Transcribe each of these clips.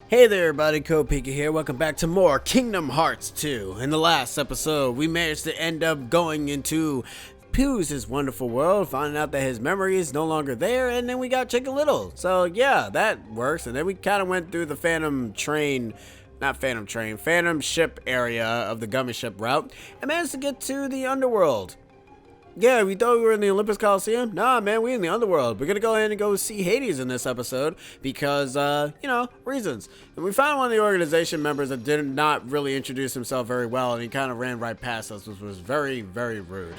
Hey there everybody, Kopika here. Welcome back to more Kingdom Hearts 2. In the last episode, we managed to end up going into Pew's wonderful world, finding out that his memory is no longer there, and then we got Chicken Little. So yeah, that works. And then we kind of went through the Phantom Ship area of the Gummy Ship route, and managed to get to the Underworld. Yeah, we thought we were in the Olympus Coliseum. Nah, man, we're in the Underworld. We're gonna go ahead and go see Hades in this episode because, reasons. And we found one of the organization members that did not really introduce himself very well, and he kind of ran right past us, which was very, very rude.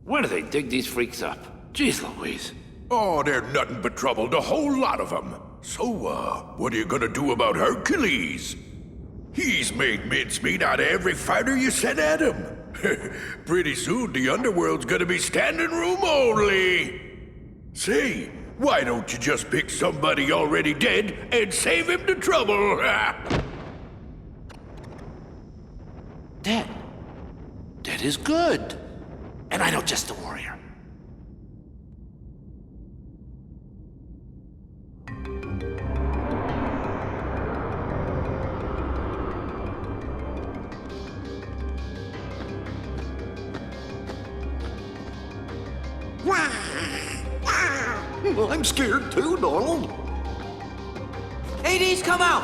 Where do they dig these freaks up? Jeez Louise. Oh, they're nothing but trouble, the whole lot of them. So, what are you gonna do about Hercules? He's made mincemeat out of every fighter you sent at him. Pretty soon, the Underworld's gonna be standing room only. Say, why don't you just pick somebody already dead and save him the trouble? Dead. Dead is good. And I know just the warrior. Well, I'm scared too, Donald. Hades, come out!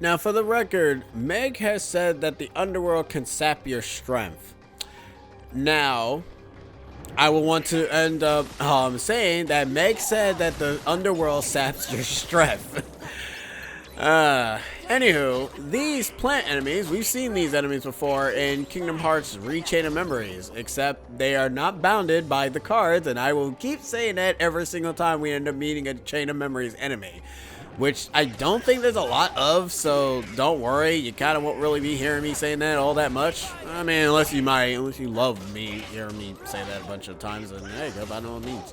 Now, for the record, Meg has said that the Underworld can sap your strength. Now, I will want to end up saying that Meg said that the Underworld saps your strength. Anywho, these plant enemies, we've seen these enemies before in Kingdom Hearts Rechain of Memories, except they are not bounded by the cards, and I will keep saying that every single time we end up meeting a Chain of Memories enemy, which I don't think there's a lot of, so don't worry, you kind of won't really be hearing me saying that all that much. I mean, unless you love me, hearing me say that a bunch of times, and there you go, I know what it means.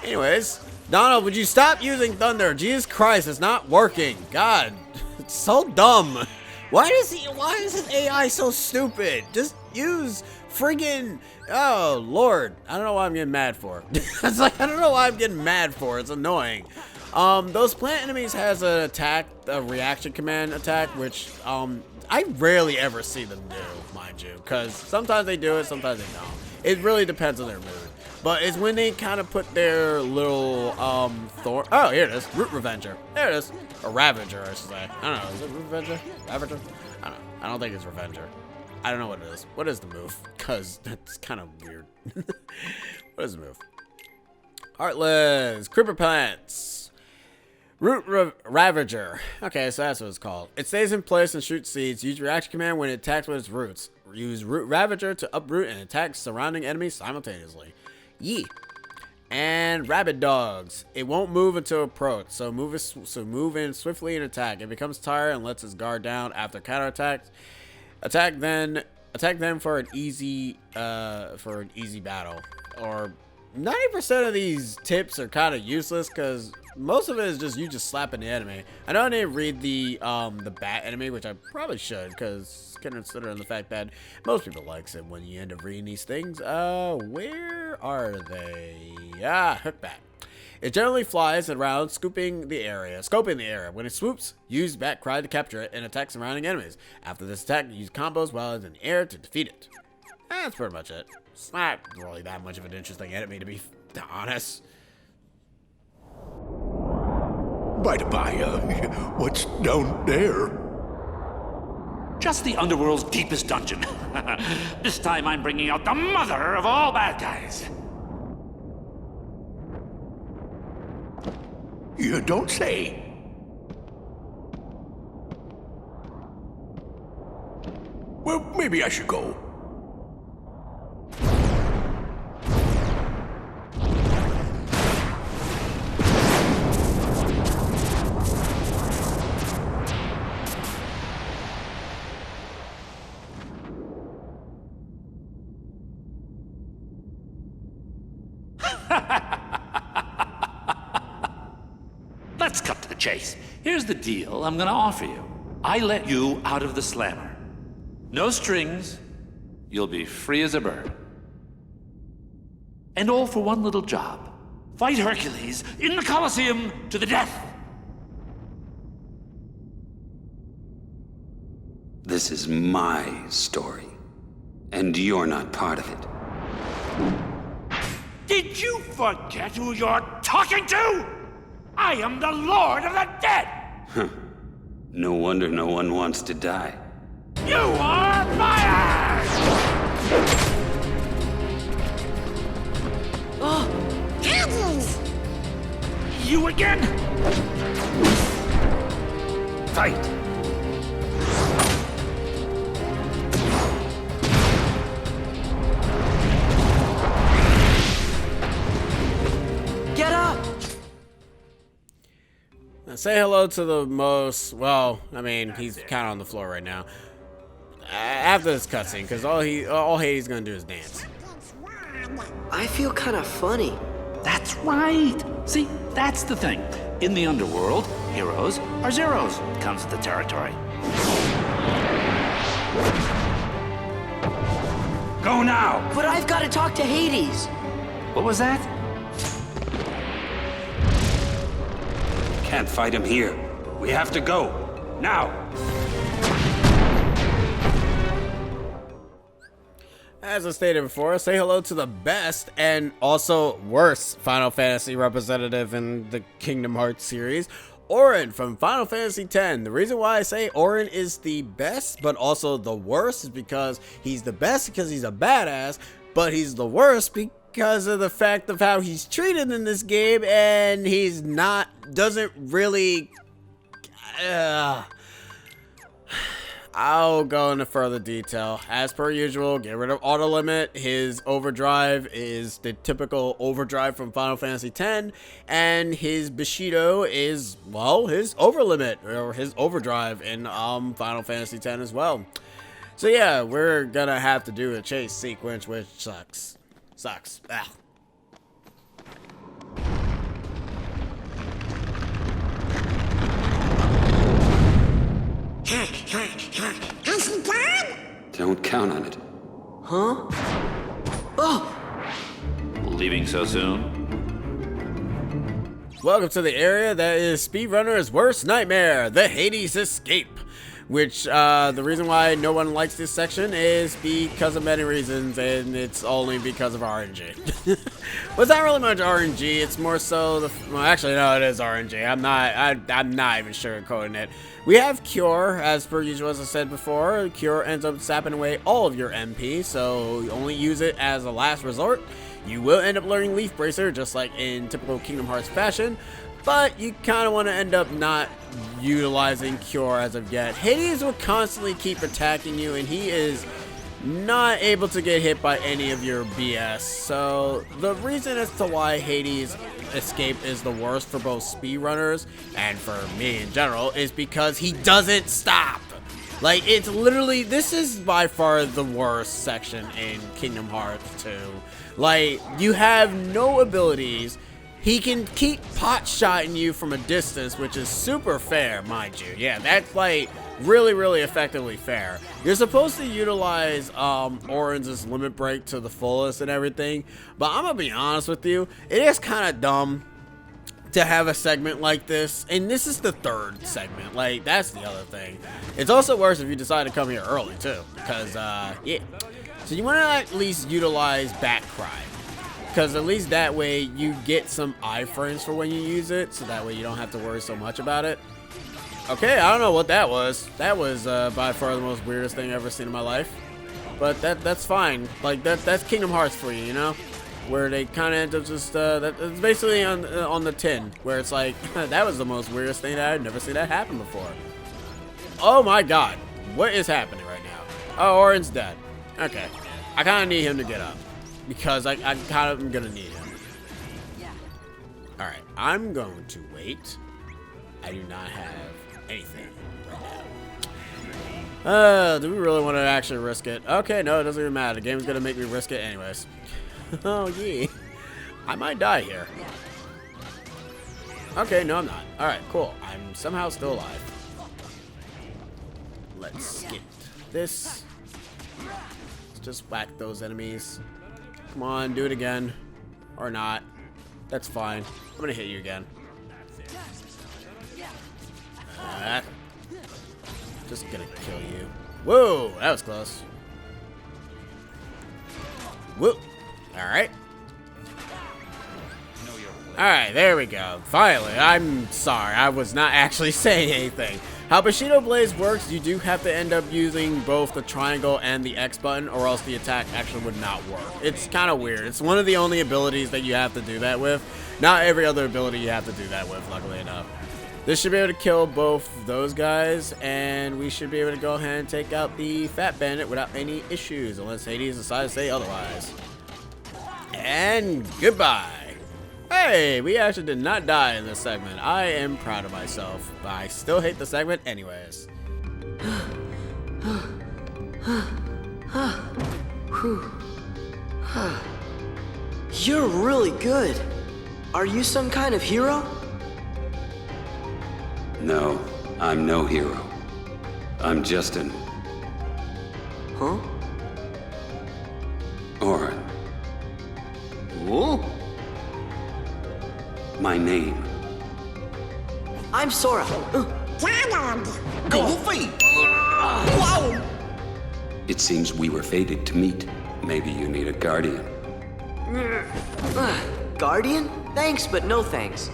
Anyways, Donald, would you stop using thunder? Jesus Christ, it's not working. God, it's so dumb. Why is his AI so stupid? Just use friggin', oh Lord. I don't know why I'm getting mad for. It's like, I don't know why I'm getting mad for. It's annoying. Those plant enemies has a reaction command attack, which, I rarely ever see them do, mind you. Because sometimes they do it, sometimes they don't. It really depends on their mood. But it's when they kind of put their little, thorn. Oh, here it is. Root Revenger. There it is. Or Ravager, I should say. I don't know. Is it Root Revenger? Ravager? I don't know. I don't think it's Revenger. I don't know what it is. What is the move? Because that's kind of weird. What is the move? Heartless. Creeper Plants. Ravager. Okay, so that's what it's called. It stays in place and shoots seeds. Use reaction command when it attacks with its roots. Use Root Ravager to uproot and attack surrounding enemies simultaneously. Yee. And Rabid Dogs. It won't move until approach, so move in swiftly and attack. It becomes tired and lets its guard down after counterattacks. Attack them for an easy battle. Or 90% of these tips are kind of useless because most of it is just you just slapping the enemy. I know I didn't read the bat enemy, which I probably should, because considering the fact that most people likes it when you end up reading these things. Where are they? Hookbat. It generally flies around, scoping the area. When it swoops, use Bat Cry to capture it and attack surrounding enemies. After this attack, use combos while it's in the air to defeat it. That's pretty much it. It's not really that much of an interesting enemy, to be honest. By the by, what's down there? Just the Underworld's deepest dungeon. This time I'm bringing out the mother of all bad guys. You don't say. Well, maybe I should go. Let's cut to the chase. Here's the deal I'm gonna offer you. I let you out of the slammer. No strings. You'll be free as a bird. And all for one little job. Fight Hercules in the Colosseum to the death. This is my story, and you're not part of it. Did you forget who you're talking to? I am the Lord of the Dead! No wonder no one wants to die. You are fired! Hades! You again? Fight! Get up! Now say hello to the most, well, I mean, he's kind of on the floor right now. After this cutscene, because all Hades is going to do is dance. I feel kind of funny. That's right. See, that's the thing. In the underworld, heroes are zeros. Comes with the territory. Go now! But I've got to talk to Hades. What was that? Can't fight him here. We have to go. Now! As I stated before, say hello to the best and also worst Final Fantasy representative in the Kingdom Hearts series, Auron from Final Fantasy X. The reason why I say Auron is the best but also the worst is because he's the best because he's a badass, but he's the worst because of the fact of how he's treated in this game, and he's doesn't really I'll go into further detail. As per usual, get rid of auto limit. His overdrive is the typical overdrive from Final Fantasy X, and his Bushido is, well, his over limit or his overdrive in Final Fantasy X as well. So yeah, we're gonna have to do a chase sequence, which sucks. Ah. Has he gone? Don't count on it. Huh? Oh! Leaving so soon? Welcome to the area that is speedrunner's worst nightmare, the Hades Escape. Which, the reason why no one likes this section is because of many reasons, and it's only because of RNG. Well, it's not really much RNG, it's more so well, actually, no, it is RNG. I'm not even sugarcoating it. We have Cure, as per usual, as I said before. Cure ends up sapping away all of your MP, so you only use it as a last resort. You will end up learning Leaf Bracer, just like in typical Kingdom Hearts fashion, but you kind of want to end up not utilizing Cure as of yet. Hades will constantly keep attacking you, and he is not able to get hit by any of your BS. So the reason as to why Hades Escape is the worst for both speedrunners and for me in general is because he doesn't stop. Like, it's literally, this is by far the worst section in Kingdom Hearts 2. Like, you have no abilities. He can keep pot-shotting you from a distance, which is super fair, mind you. Yeah, that's like really, really effectively fair. You're supposed to utilize Auron's limit break to the fullest and everything, but I'm gonna be honest with you, it is kind of dumb to have a segment like this, and this is the third segment. Like, that's the other thing. It's also worse if you decide to come here early too, because yeah. So you want to at least utilize Batcry, because at least that way you get some iframes for when you use it, so that way you don't have to worry so much about it. Okay, I don't know what that was. That was by far the most weirdest thing I've ever seen in my life. But that's fine. Like, that's Kingdom Hearts for you, you know? Where they kind of end up just, it's basically on the tin, where it's like, that was the most weirdest thing that I've never seen that happen before. Oh my god. What is happening right now? Oh, Auron's dead. Okay. I kind of need him to get up, because I kind of am going to need him. Alright, I'm going to wait. I do not have anything right now. Do we really want to actually risk it? Okay, no, it doesn't even matter. The game's gonna make me risk it anyways. Oh, yeah. I might die here. Okay, no, I'm not. Alright, cool. I'm somehow still alive. Let's get this. Let's just whack those enemies. Come on, do it again. Or not. That's fine. I'm gonna hit you again. Just gonna kill you. Whoa, that was close. Whoop. Alright. Alright, there we go. Finally, I'm sorry. I was not actually saying anything. How Bushido Blaze works, you do have to end up using both the triangle and the X button, or else the attack actually would not work. It's kind of weird. It's one of the only abilities that you have to do that with. Not every other ability you have to do that with, luckily enough. This should be able to kill both those guys, and we should be able to go ahead and take out the Fat Bandit without any issues, unless Hades decides to say otherwise. And goodbye. Hey, we actually did not die in this segment. I am proud of myself, but I still hate the segment anyways. You're really good. Are you some kind of hero? No, I'm no hero. I'm just an Huh? Orin. Whoa. My name. I'm Sora. Goofy! Wow! It seems we were fated to meet. Maybe you need a guardian. Guardian? Thanks, but no thanks.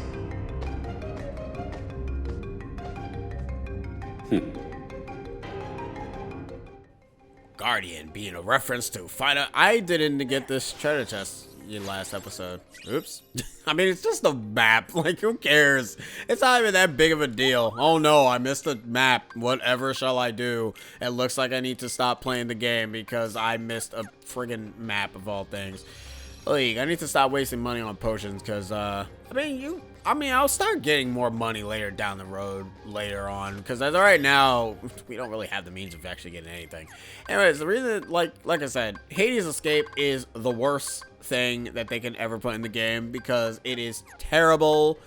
Guardian being a reference to Final. I didn't get this treasure chest in last episode. Oops. I mean, it's just a map. Like, who cares? It's not even that big of a deal. Oh no, I missed the map. Whatever shall I do? It looks like I need to stop playing the game because I missed a friggin' map of all things. Like, I need to stop wasting money on potions because, I mean, I'll start getting more money later down the road later on because as of right now, we don't really have the means of actually getting anything. Anyways, the reason, like I said, Hades Escape is the worst thing that they can ever put in the game because it is terrible.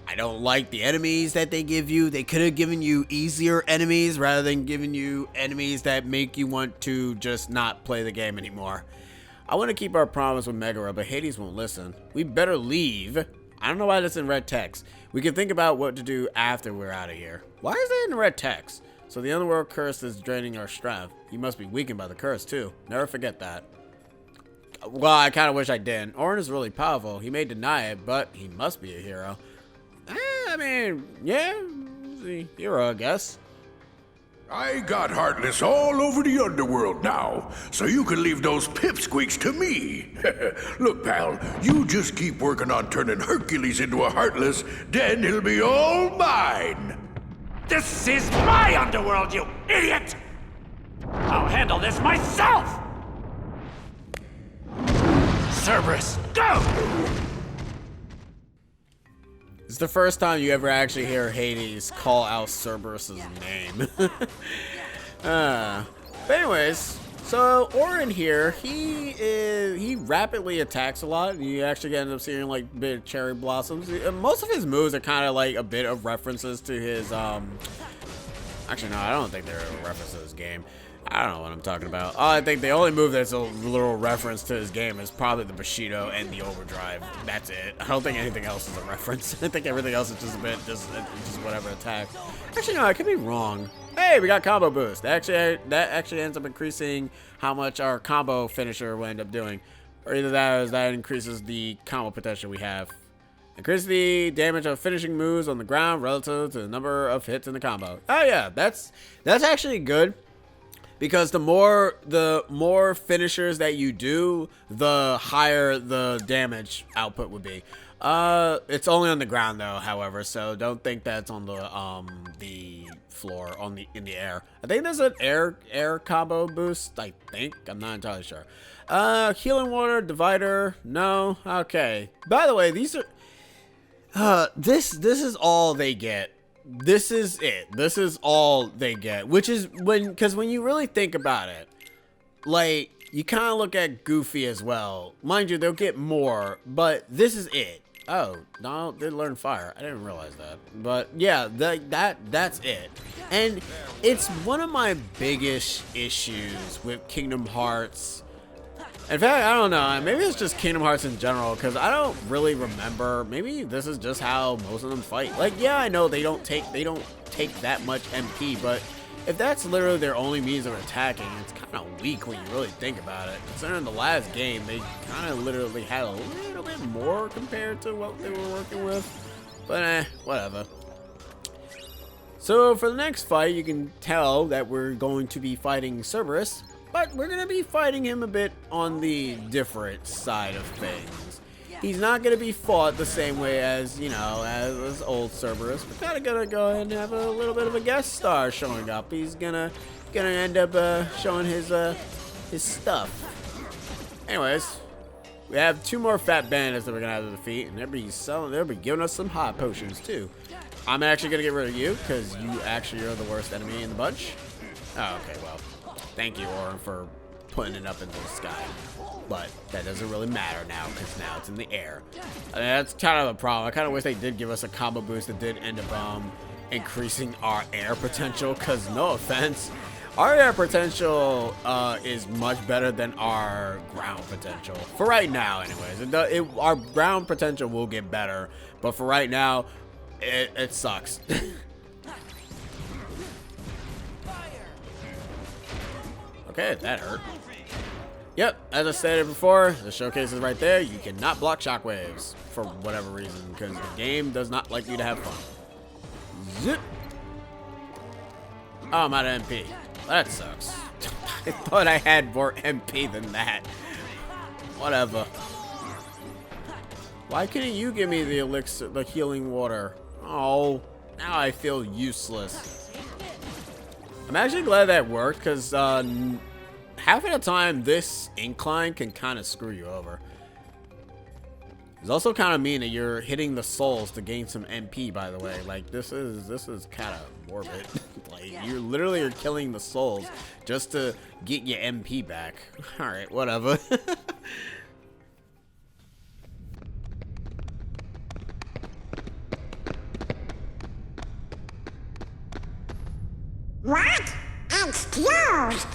I don't like the enemies that they give you. They could have given you easier enemies rather than giving you enemies that make you want to just not play the game anymore. I want to keep our promise with Megara, but Hades won't listen. We better leave. I don't know why that's in red text. We can think about what to do after we're out of here. Why is that in red text? So the underworld curse is draining our strength. He must be weakened by the curse too. Never forget that. Well, I kind of wish I didn't. Orin is really powerful. He may deny it, but he must be a hero. I mean, yeah, he's a hero, I guess. I got Heartless all over the underworld now, so you can leave those pipsqueaks to me. Look, pal, you just keep working on turning Hercules into a Heartless, then he'll be all mine. This is my underworld, you idiot! I'll handle this myself! Cerberus, go! It's the first time you ever actually hear Hades call out Cerberus's name. But anyways, so Orin here, he rapidly attacks a lot. You actually end up seeing like big cherry blossoms. Most of his moves are kind of like a bit of references to his actually no, I don't think they're a reference to his game. I don't know what I'm talking about. I think the only move that's a little reference to his game is probably the Bushido and the Overdrive. That's it. I don't think anything else is a reference. I think everything else is just a bit, just whatever attack. Actually, no, I could be wrong. Hey, we got combo boost. That actually ends up increasing how much our combo finisher will end up doing. Or either that or that increases the combo potential we have. Increase the damage of finishing moves on the ground relative to the number of hits in the combo. Oh yeah, that's actually good. Because the more finishers that you do, the higher the damage output would be. It's only on the ground though, however, so don't think that's on the floor, in the air. I think there's an air combo boost. I think I'm not entirely sure. Healing water divider. No. Okay. By the way, these are. This is all they get. This is it. This is all they get, which is because when you really think about it, like, you kind of look at Goofy as well. Mind you, they'll get more, but this is it. Oh, Donald did learn fire. I didn't realize that. But yeah, that's it. And it's one of my biggest issues with Kingdom Hearts In fact, I don't know. Maybe it's just Kingdom Hearts in general, because I don't really remember. Maybe this is just how most of them fight. Like, yeah, I know they don't take that much MP, but if that's literally their only means of attacking, it's kind of weak when you really think about it. Considering the last game, they kind of literally had a little bit more compared to what they were working with. But whatever. So for the next fight, you can tell that we're going to be fighting Cerberus, but we're going to be fighting him a bit on the different side of things. He's not going to be fought the same way as, you know, as old Cerberus. We're kind of going to go ahead and have a little bit of a guest star showing up. He's gonna end up showing his stuff. Anyways, we have 2 more fat bandits that we're going to have to defeat, and they'll be giving us some hot potions too. I'm actually going to get rid of you, because you actually are the worst enemy in the bunch. Oh, okay, well, thank you, Orin, for putting it up into the sky. But that doesn't really matter now, because now it's in the air. I mean, that's kind of a problem. I kind of wish they did give us a combo boost that did end up increasing our air potential, because no offense, our air potential is much better than our ground potential. For right now, anyways. Our ground potential will get better, but for right now, it sucks. Okay, that hurt. Yep, as I stated before, the showcase is right there. You cannot block shockwaves for whatever reason, because the game does not like you to have fun. Zip. Oh, I'm out of MP. That sucks. I thought I had more MP than that. Whatever. Why couldn't you give me the elixir, the healing water? Oh, now I feel useless. I'm actually glad that worked, because half of the time this incline can kind of screw you over. It's also kind of mean that you're hitting the souls to gain some MP, by the way. Like, this is kind of morbid. Like, you literally are killing the souls just to get your MP back. Alright, whatever. What? It's closed!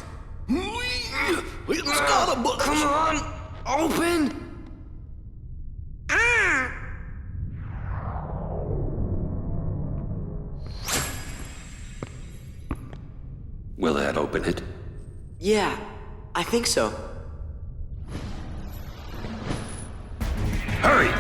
It's got a book. Come on, open. Ah! Will that open it? Yeah, I think so. Hurry!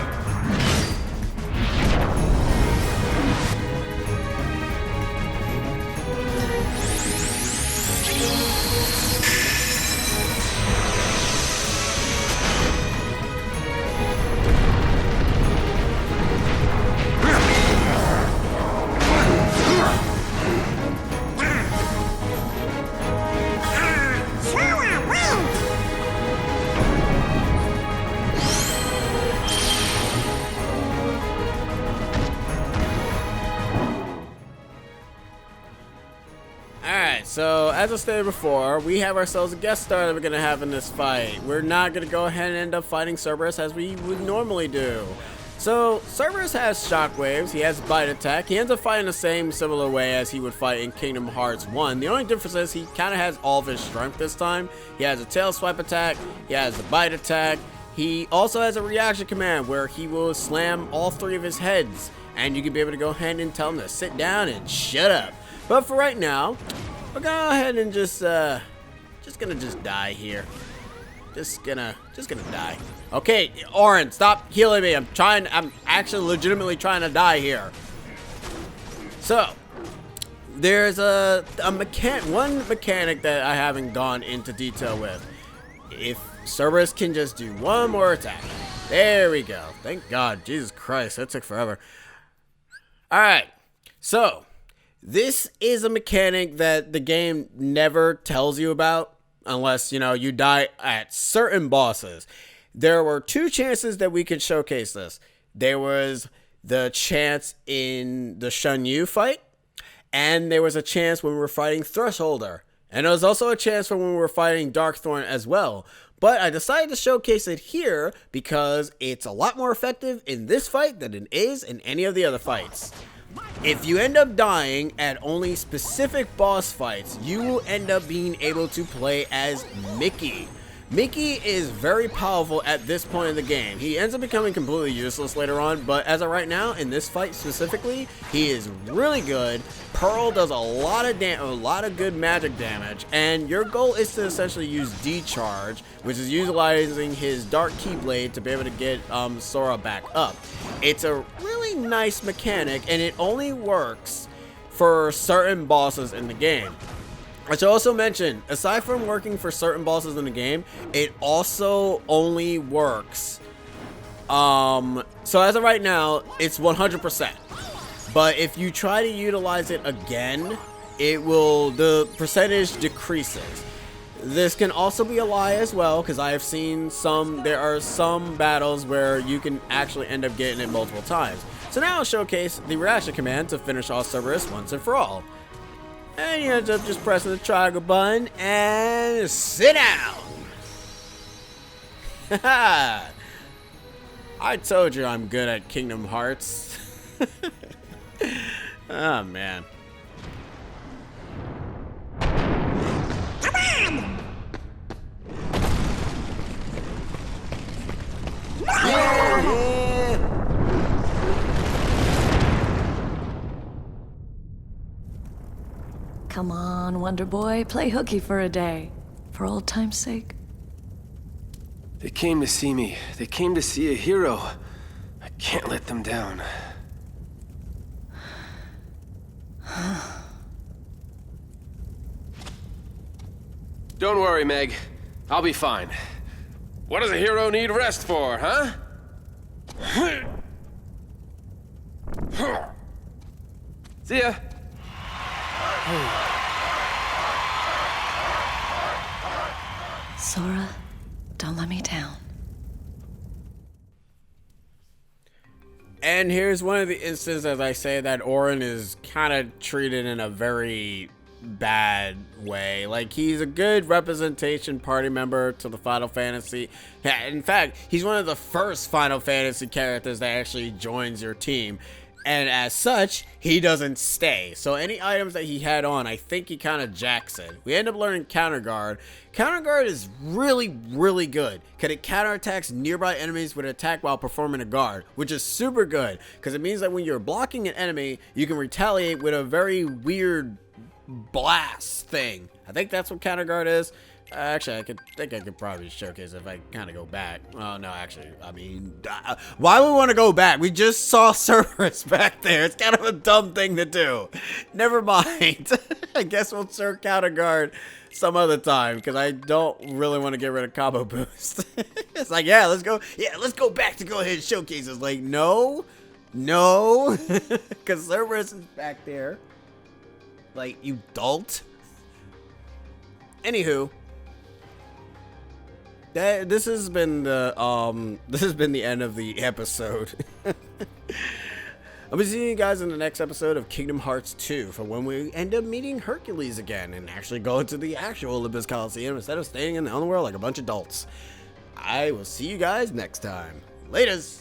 So, as I stated before, we have ourselves a guest star that we're going to have in this fight. We're not going to go ahead and end up fighting Cerberus as we would normally do. So, Cerberus has shockwaves, he has bite attack, he ends up fighting the same similar way as he would fight in Kingdom Hearts 1. The only difference is he kind of has all of his strength this time. He has a tail swipe attack, he has a bite attack, he also has a reaction command where he will slam all 3 of his heads. And you can be able to go ahead and tell him to sit down and shut up. But for right now, we're gonna go ahead and just gonna die here. Just gonna die. Okay, Orin, stop healing me. I'm actually legitimately trying to die here. So, there's one mechanic that I haven't gone into detail with. If Cerberus can just do one more attack. There we go. Thank God. Jesus Christ, that took forever. Alright, so this is a mechanic that the game never tells you about unless, you know, you die at certain bosses. There were 2 chances that we could showcase this. There was the chance in the Shun Yu fight, and there was a chance when we were fighting Thresholder. And there was also a chance when we were fighting Darkthorn as well. But I decided to showcase it here because it's a lot more effective in this fight than it is in any of the other fights. If you end up dying at only specific boss fights, you will end up being able to play as Mickey. Mickey is very powerful at this point in the game. He ends up becoming completely useless later on, but as of right now, in this fight specifically, he is really good. Pearl does a lot of good magic damage, and your goal is to essentially use D-Charge, which is utilizing his Dark Keyblade to be able to get Sora back up. It's a really nice mechanic, and it only works for certain bosses in the game. I should also mention, aside from working for certain bosses in the game, it also only works. So as of right now, it's 100%. But if you try to utilize it again, the percentage decreases. This can also be a lie as well, because I have seen there are some battles where you can actually end up getting it multiple times. So now I'll showcase the reaction command to finish off Cerberus once and for all. And you end up just pressing the triangle button and sit down. Haha. I told you I'm good at Kingdom Hearts. Oh man. Come on! Come on, Wonder Boy, play hooky for a day. For old time's sake. They came to see me. They came to see a hero. I can't let them down. Don't worry, Meg. I'll be fine. What does a hero need rest for, huh? See ya. Sora, don't let me down. And here's one of the instances, as I say, that Auron is kind of treated in a very bad way. Like, he's a good representation party member to the Final Fantasy. Yeah, in fact, he's one of the first Final Fantasy characters that actually joins your team. And as such, he doesn't stay. So any items that he had on, I think he kind of jacks it. We end up learning Counter Guard. Counter Guard is really, really good, because it counterattacks nearby enemies with an attack while performing a guard, which is super good, because it means that when you're blocking an enemy, you can retaliate with a very weird blast thing. I think that's what Counter Guard is. Actually, I could probably showcase if I kind of go back. Oh, no, actually, I mean, why would we want to go back? We just saw Cerberus back there. It's kind of a dumb thing to do. Never mind. I guess we'll start Counter Guard some other time, because I don't really want to get rid of Combo Boost. It's like, yeah, let's go back to go ahead and showcase. It's like, no, because Cerberus is back there. Like, you dolt. Anywho. This has been the end of the episode. I'll be seeing you guys in the next episode of Kingdom Hearts 2 for when we end up meeting Hercules again and actually go to the actual Olympus Coliseum instead of staying in the underworld like a bunch of adults. I will see you guys next time. Laters!